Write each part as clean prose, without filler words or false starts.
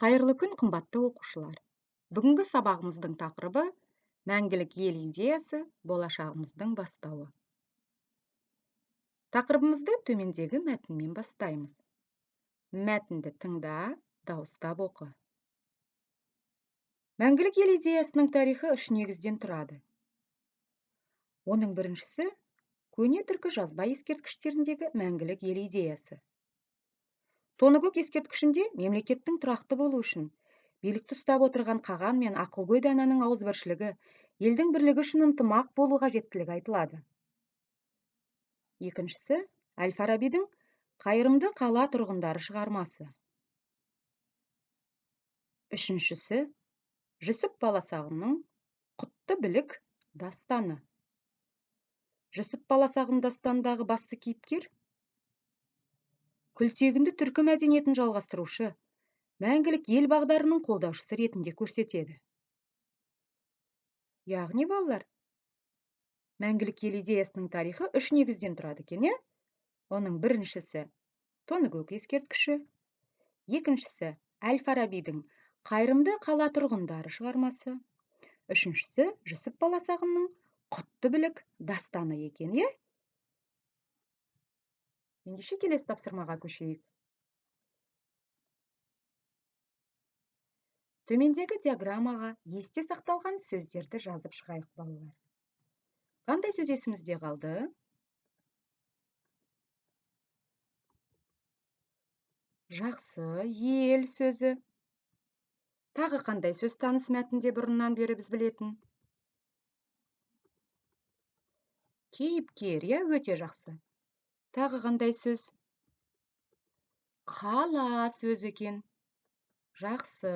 Қайырлы күн, қымбатты оқушылар. Бүгінгі сабағымыздың тақырыбы мәңгілік ел идеясы болашағымыздың бастауы. Тақырыбымызды төмендегі мәтінмен бастаймыз. Мәтінді тыңда, дауыстап оқы. Мәңгілік ел идеясының тарихы 3 негізден тұрады. Оның біріншісі көне түркі жазба ескерткіштеріндегі мәңгілік ел идеясы. Тоныкөк ескерткішінде мемлекеттің тұрақты болу үшін билікті ұстап отырған қаған мен ақылгөй дананың ауызбіршілігі, елдің бірлігі үшін ынтымақ болу қажеттілігі айтылады. Екіншісі, Әл-Фарабидің «Қайырымды қала тұрғындары» шығармасы. Үшіншісі, Жүсіп Баласағұнның «Құтты білік» дастаны. Жүсіп Баласағұн дастанындағы басты кейіпкер күлтегінді түркі мәдениетін жалғастырушы, мәңгілік ел бағдарының қолдаушысы ретінде көрсетеді. Яғни балалар, мәңгілік ел идеясының тарихы 3 негізден тұрады екен, Оның біріншісі Тоныкөк ескерткіші, екіншісі Әл-Фарабидің «Қайырымды қала тұрғындары» шығармасы, үшіншісі Жүсіп Баласағұнның «Құтты білік» дастаны екен, Ендеше келесі тапсырмаға көшейік. Төмендегі диаграммаға есте сақталған сөздерді жазып шығайық, балалар. Қандай сөз есімізде қалды? Жақсы, ел сөзі. Тағы қандай сөз таныс мәтінде бұрыннан бері біз білетін? Кейіпкер, өте жақсы. Тағы қандай сөз? Қала сөзі екен. Жақсы.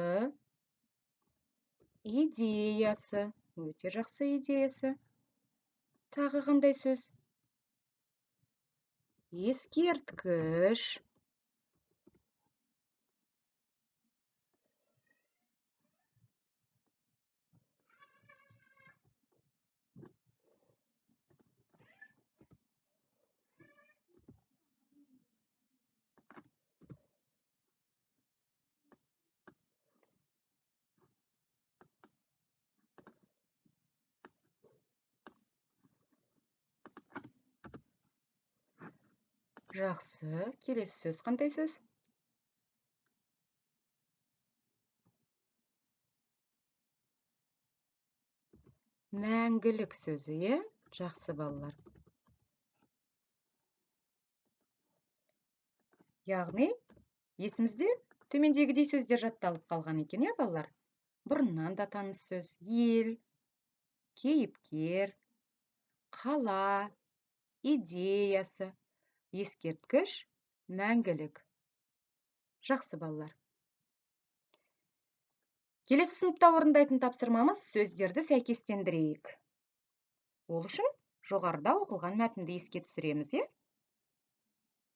Идеясы. Өте жақсы идеясы. Тағы қандай сөз? Ескерткіш. Жақсы. Келесі сөз қандай сөз? Мәңгілік сөзі, Жақсы, балалар. Яғни, есімізде төмендегідей сөздер жатталып қалған екен, балалар? Бұрыннан да таныс сөз: ел, кейіпкер, қала, идеясы, ескерткіш, мәңгілік. Жақсы, балалар. Келесі сыныпта орындайтын тапсырмамыз сөздерді сәйкестендірейік. Ол үшін жоғарыда оқылған мәтінді еске түсіреміз,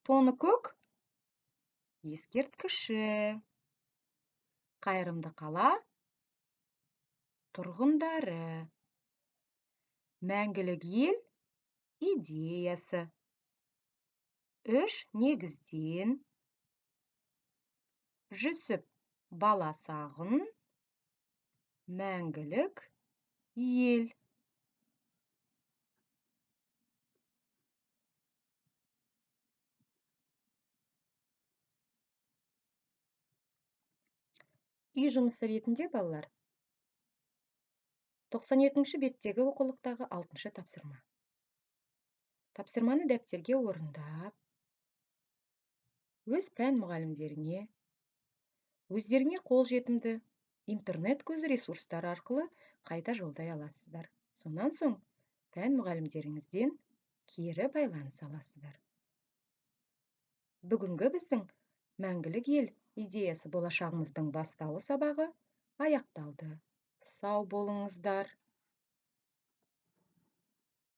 Тоныкөк ескерткіші, қайырымды қала тұрғындары, мәңгілік ел идеясы, 3 негізден, Жүсіп Баласағұн, мәңгілік ел. Үй жұмысы ретінде, балалар, 92-ші беттегі оқулықтағы 6-шы тапсырма. Тапсырманы дәптерге орындап, өз пән мұғалімдеріне, өздеріне қол жетімді интернет көзі ресурстар арқылы қайта жолдай аласыздар. Сонан соң пән мұғалімдеріңізден кері байланыс аласыздар. Бүгінгі біздің мәңгілік ел идеясы болашағымыздың бастауы сабағы аяқталды. Сау болыңыздар.